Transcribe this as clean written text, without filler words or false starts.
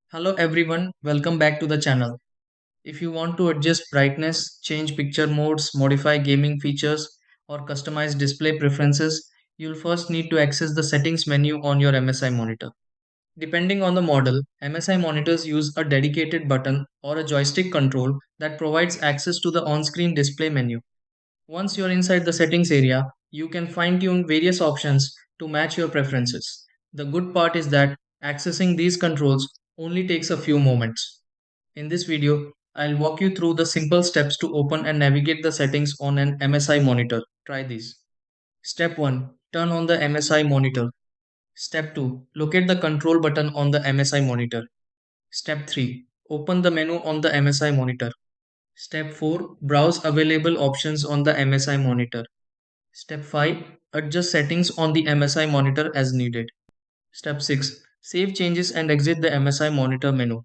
Hello everyone, welcome back to the channel. If you want to adjust brightness, change picture modes, modify gaming features, or customize display preferences, you'll first need to access the settings menu on your MSI monitor. Depending on the model, MSI monitors use a dedicated button or a joystick control that provides access to the on-screen display menu. Once you're inside the settings area, you can fine-tune various options to match your preferences. The good part is that accessing these controls only takes a few moments. In this video, I'll walk you through the simple steps to open and navigate the settings on an MSI monitor. Try these. Step 1. Turn on the MSI monitor. Step 2. Locate the control button on the MSI monitor. Step 3. Open the menu on the MSI monitor. Step 4. Browse available options on the MSI monitor. Step 5. Adjust settings on the MSI monitor as needed. Step 6. Save changes and exit the MSI monitor menu.